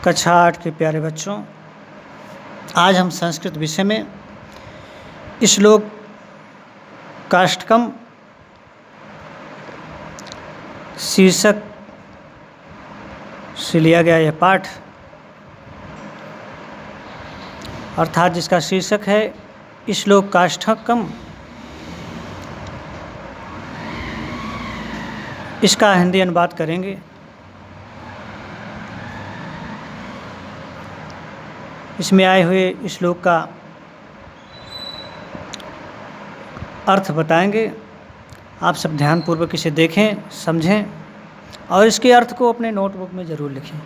कक्षा 8 के प्यारे बच्चों, आज हम संस्कृत विषय में श्लोक काष्ठकम शीर्षक से लिया गया यह पाठ, अर्थात जिसका शीर्षक है श्लोक काष्ठकम, इसका हिंदी अनुवाद करेंगे। इसमें आए हुए श्लोक का अर्थ बताएंगे। आप सब ध्यानपूर्वक इसे देखें, समझें और इसके अर्थ को अपने नोटबुक में ज़रूर लिखें।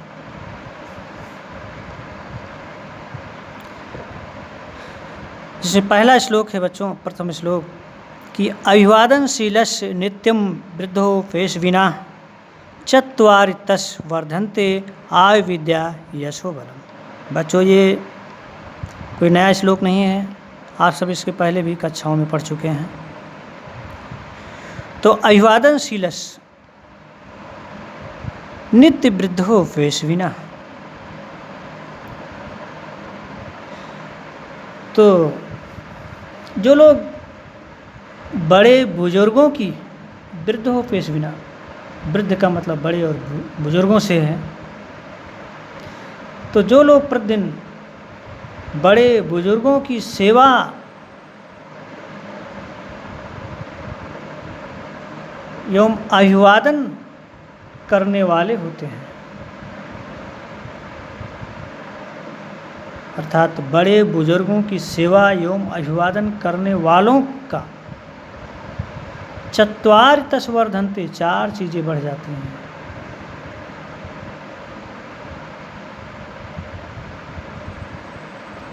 जैसे पहला श्लोक है बच्चों, प्रथम श्लोक कि अभिवादनशीलस्य नित्यम वृद्धो फेशविना चत्वारितस् वर्धन्ते आयु विद्या यशो बलम। बच्चों, ये कोई नया श्लोक नहीं है, आप सब इसके पहले भी कक्षाओं में पढ़ चुके हैं। तो अभिवादनशीलस नित्य वृद्धो फेशविना, तो जो लोग बड़े बुजुर्गों की, वृद्ध हो पेशविना, वृद्ध का मतलब बड़े और बुजुर्गों से है, तो जो लोग प्रतिदिन बड़े बुजुर्गों की सेवा एवं अभिवादन करने वाले होते हैं, अर्थात बड़े बुजुर्गों की सेवा एवं अभिवादन करने वालों का चत्वारितस् वर्धन्ते, 4 चीज़ें बढ़ जाती हैं।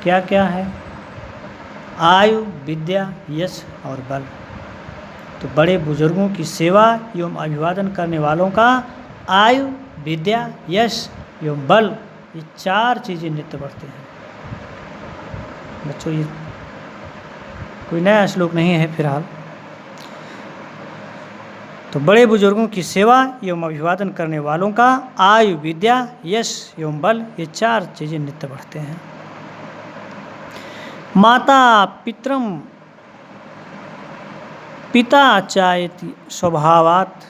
क्या क्या है? आयु, विद्या, यश और बल। तो बड़े बुजुर्गों की सेवा एवं अभिवादन करने वालों का आयु, विद्या, यश एवं बल, ये 4 चीज़ें नित्य बढ़ते हैं। बच्चों, ये कोई नया श्लोक नहीं है फिलहाल। तो बड़े बुजुर्गों की सेवा एवं अभिवादन करने वालों का आयु, विद्या, यश एवं बल, ये 4 चीज़ें नित्य बढ़ते हैं। माता पितरम पिता चायति स्वभावात्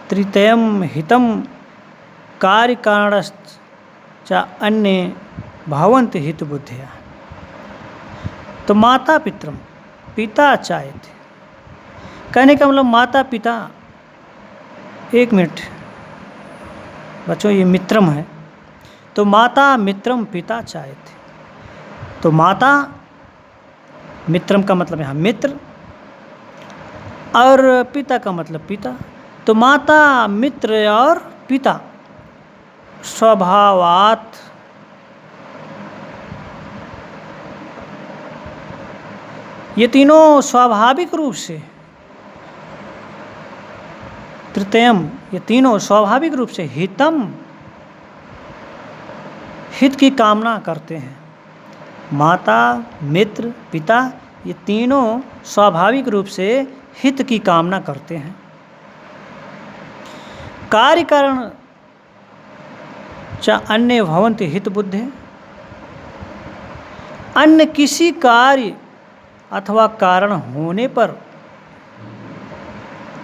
त्रितयम हितम कार्यकारणश्च च अन्य भवन्ति हित बुद्धिया। तो माता पितरम, पिता चायति, कहने का मतलब माता पिता, एक मिनट बच्चों, ये मित्रम है, तो माता मित्रम पिता चाहते। तो माता, मित्रम का मतलब यहाँ मित्र, और पिता का मतलब पिता। तो माता, मित्र और पिता स्वभावात्, ये तीनों स्वाभाविक रूप से, तृतीयम, ये तीनों स्वाभाविक रूप से हितम, हित की कामना करते हैं। माता, मित्र, पिता, ये तीनों स्वाभाविक रूप से हित की कामना करते हैं। कार्य कारण च अन्य भवन्ति हित बुद्धि, अन्य किसी कार्य अथवा कारण होने पर,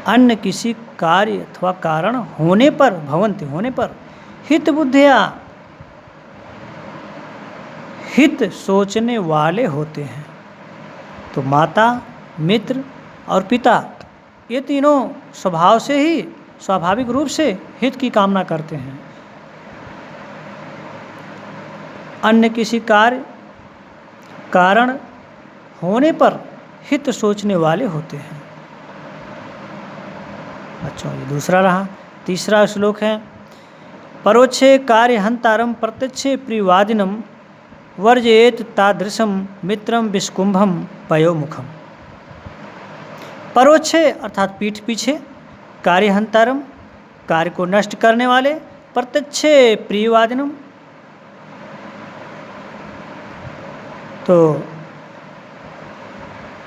अन्य किसी कार्य अथवा कारण होने पर, भवन्ति होने पर, हित बुद्धिया, हित सोचने वाले होते हैं। तो माता, मित्र और पिता, ये तीनों स्वभाव से ही, स्वाभाविक रूप से हित की कामना करते हैं। अन्य किसी कार्य कारण होने पर हित सोचने वाले होते हैं। अच्छा, ये दूसरा रहा। तीसरा श्लोक है परोक्षे कार्य हंतारम प्रत्यक्षे प्रियवादिनम वर्जयेत तादृशम मित्रम विष्कुंभम पयोमुखम। परोक्षे अर्थात पीठ पीछे, कार्यहंतारम, कार्य को नष्ट करने वाले, प्रत्यक्षे प्रियवादिनम, तो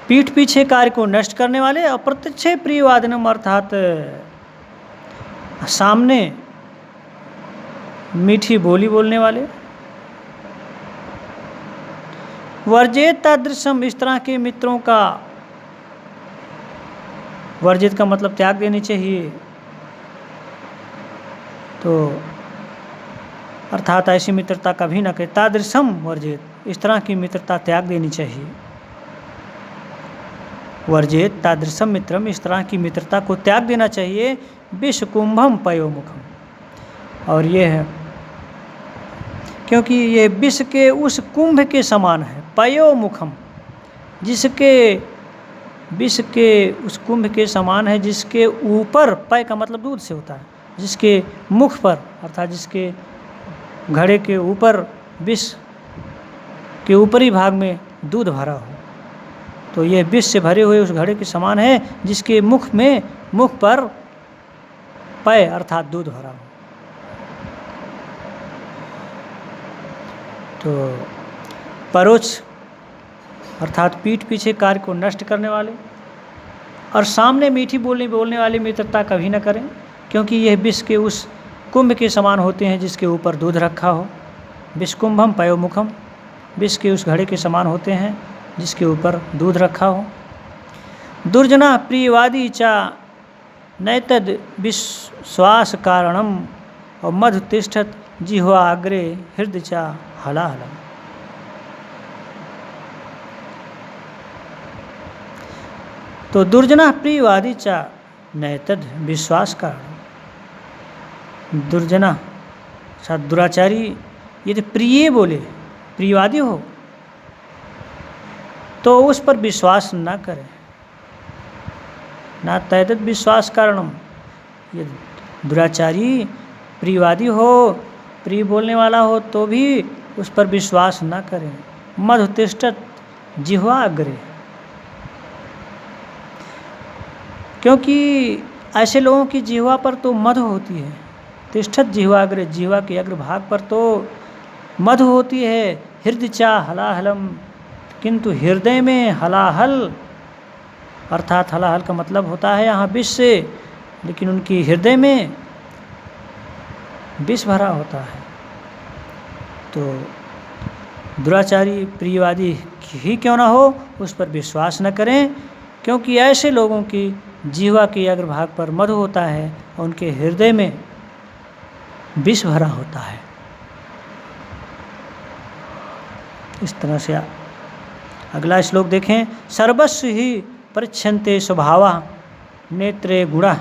पीठ पीछे कार्य को नष्ट करने वाले, अप्रत्यक्ष प्रियवादिनम अर्थात सामने मीठी बोली बोलने वाले। वर्जित तादृशम, इस तरह के मित्रों का, वर्जित का मतलब त्याग देनी चाहिए, तो अर्थात ऐसी मित्रता कभी न करें। तादृशम वर्जित, इस तरह की मित्रता त्याग देनी चाहिए। वर्जित तादृशम मित्रम, इस तरह की मित्रता को त्याग देना चाहिए। विष कुंभम पयोमुखम, और ये है क्योंकि ये विष के उस कुंभ के समान है। पयोमुखम, जिसके विष के उस कुंभ के समान है, जिसके ऊपर, पय का मतलब दूध से होता है, जिसके मुख पर अर्थात जिसके घड़े के ऊपर विष के ऊपरी भाग में दूध भरा हो, तो यह विष से भरे हुए उस घड़े के समान है जिसके मुख पर पय अर्थात दूध भरा हो। तो परोक्ष अर्थात पीठ पीछे कार्य को नष्ट करने वाले और सामने मीठी बोलने वाली मित्रता कभी न करें, क्योंकि यह विष के उस कुंभ के समान होते हैं जिसके ऊपर दूध रखा हो। विष कुंभम पयोमुखम, विष के उस घड़े के समान होते हैं जिसके ऊपर दूध रखा हो। दुर्जना प्रियवादी चा नैतद विश्वास कारणम, और मधु तिष्ठत जिह्वा अग्रे हृदय चा हलाहलम। तो दुर्जना प्रियवादी चा नैतद विश्वास कारण, दुर्जना अर्थात दुराचारी यदि प्रिय बोले, प्रियवादी हो, तो उस पर विश्वास न करें। ना तैतद विश्वास कारणम, यदि दुराचारी प्रियवादी हो, प्रिय बोलने वाला हो, तो भी उस पर विश्वास न करें। मधु तिष्ठत जिह्वा अग्रे, क्योंकि ऐसे लोगों की जिह्वा पर तो मधु होती है। तिष्ठत जिह्वा अग्रे, जिह्वा के अग्रभाग पर तो मधु होती है। हृदय चा हलाहलम, किंतु हृदय में हलाहल, अर्थात हलाहल का मतलब होता है यहाँ विष से, लेकिन उनकी हृदय में विष भरा होता है। तो दुराचारी प्रियवादी ही क्यों ना हो, उस पर विश्वास न करें, क्योंकि ऐसे लोगों की जिह्वा के अग्रभाग पर मधु होता है और उनके हृदय में विष भरा होता है। इस तरह से अगला श्लोक देखें। सर्वस्व ही परिच्छन्ते स्वभावा नेत्रे गुणा,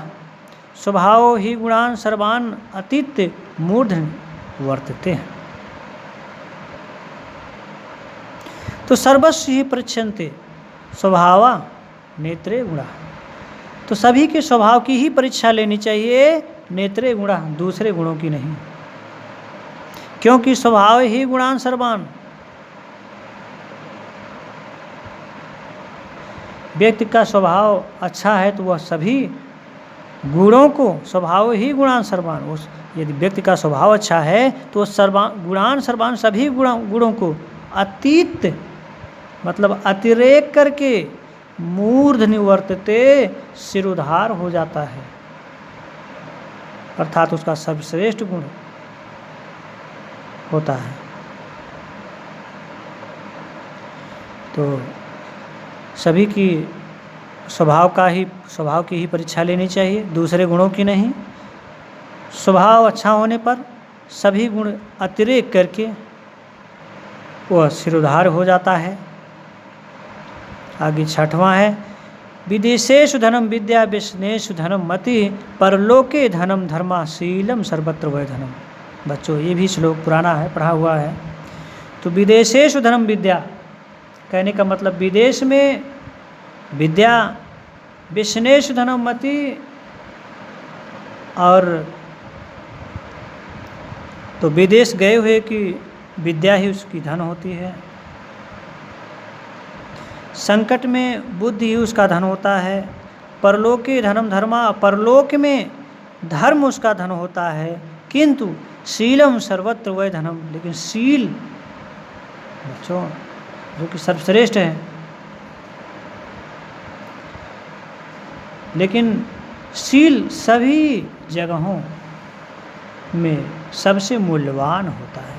स्वभाव ही गुणान सर्वान अतीत मूर्धन वर्तते। तो सर्वस्व ही परिच्छन्ते स्वभावा नेत्रे गुणा, तो सभी के स्वभाव की ही परीक्षा लेनी चाहिए, नेत्रे गुणा, दूसरे गुणों की नहीं, क्योंकि स्वभाव ही गुणान सर्वान, व्यक्ति का स्वभाव अच्छा है तो वह सभी गुणों को, स्वभाव ही गुणान सर्वान, उस यदि व्यक्ति का स्वभाव अच्छा है तो गुणान सर्वान, सभी गुणों को अतीत मतलब अतिरेक करके मूर्ध निवर्तते, सिरोधार हो जाता है, अर्थात उसका सर्वश्रेष्ठ गुण होता है। तो सभी की स्वभाव की ही परीक्षा लेनी चाहिए, दूसरे गुणों की नहीं। स्वभाव अच्छा होने पर सभी गुण अतिरेक करके वह सिरोधार हो जाता है। आगे छठवां है, विदेशेषु धनम विद्या व्यसनेषु धनम मति, परलोके धनम धर्माशीलम सर्वत्र वै धनम। बच्चों ये भी श्लोक पुराना है, पढ़ा हुआ है। तो विदेशेषु धनम विद्या कहने का मतलब विदेश में विद्या, व्यसनेषु धनम मति, और तो विदेश गए हुए की विद्या ही उसकी धन होती है। संकट में बुद्धि ही उसका धन होता है। परलोके धनम धर्मा, परलोक में धर्म उसका धन होता है। किंतु शीलम सर्वत्र वै धनम, लेकिन शील बच्चों जो कि सर्वश्रेष्ठ है, लेकिन शील सभी जगहों में सबसे मूल्यवान होता है।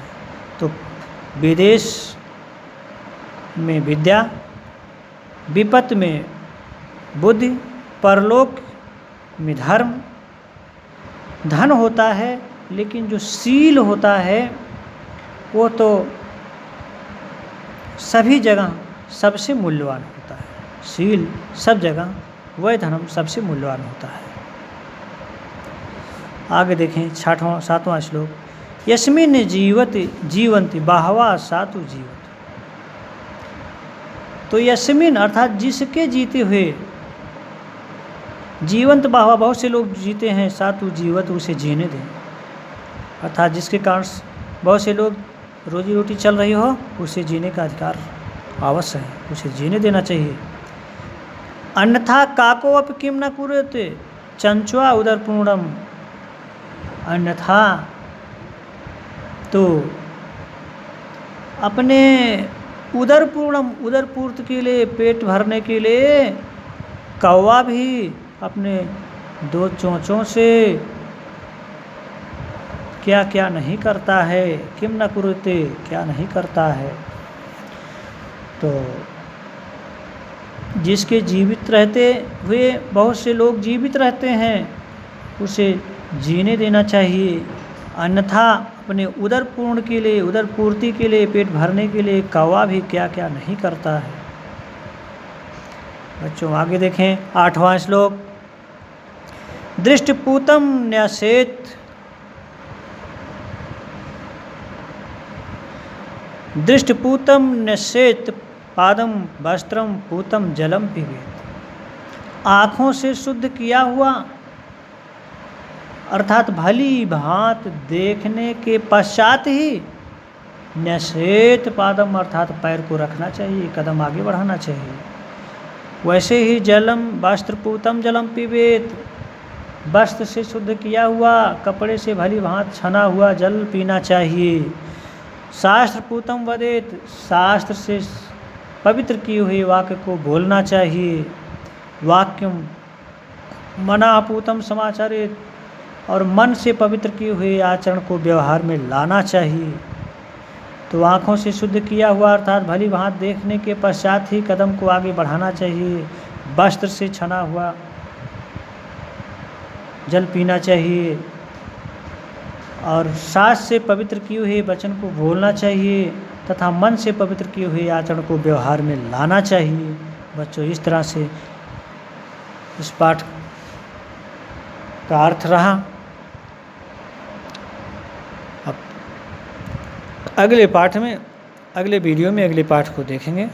तो विदेश में विद्या, विपत्त में बुद्धि, परलोक में धर्म, धन होता है, लेकिन जो शील होता है वो तो सभी जगह सबसे मूल्यवान होता है। शील सब जगह, वह धर्म सबसे मूल्यवान होता है। आगे देखें 7वां श्लोक, यस्मिन् जीवन्ति बहवः सातु जीवति। तो यस्मिन् अर्थात जिसके जीते हुए, जीवंत बहवः बहुत से लोग जीते हैं, सातु जीवत उसे जीने दें। अर्थात जिसके कारण बहुत से लोग रोजी रोटी चल रही हो, उसे जीने का अधिकार अवश्य है, उसे जीने देना चाहिए। अन्यथा काको अपि किम न कुरुते चंचुआ उदर पूर्णम। अन्यथा तो अपने उदर पूर्णम, उदर पूर्ति के लिए, पेट भरने के लिए कौवा भी अपने 2 चोंचों से क्या क्या नहीं करता है, किम न कुरुते, क्या नहीं करता है। तो जिसके जीवित रहते हुए बहुत से लोग जीवित रहते हैं, उसे जीने देना चाहिए। अन्यथा अपने उदर पूर्ण के लिए, उदर पूर्ति के लिए, पेट भरने के लिए कौवा भी क्या क्या नहीं करता है। बच्चों आगे देखें 8वां श्लोक, दृष्टपूतम न्यसेत, दृष्टपूतम न्यसेत पादम वस्त्रम पूतम जलम पिबेत। आँखों से शुद्ध किया हुआ अर्थात भली भांत देखने के पश्चात ही न्यसेत पादम अर्थात पैर को रखना चाहिए, कदम आगे बढ़ाना चाहिए। वैसे ही जलम वस्त्र पूतम जलम पिबेत, वस्त्र से शुद्ध किया हुआ, कपड़े से भली भांत छना हुआ जल पीना चाहिए। शास्त्र पूतम वदेत, शास्त्र से पवित्र किए हुए वाक्य को बोलना चाहिए। वाक्यम मनापूतम समाचारित, और मन से पवित्र किए हुए आचरण को व्यवहार में लाना चाहिए। तो आँखों से शुद्ध किया हुआ अर्थात भली भांत देखने के पश्चात ही कदम को आगे बढ़ाना चाहिए। वस्त्र से छना हुआ जल पीना चाहिए, और शास्त्र से पवित्र किए हुए वचन को बोलना चाहिए, तथा मन से पवित्र किए हुए आचरण को व्यवहार में लाना चाहिए। बच्चों इस तरह से इस पाठ का अर्थ रहा। अब अगले पाठ में, अगले वीडियो में अगले पाठ को देखेंगे।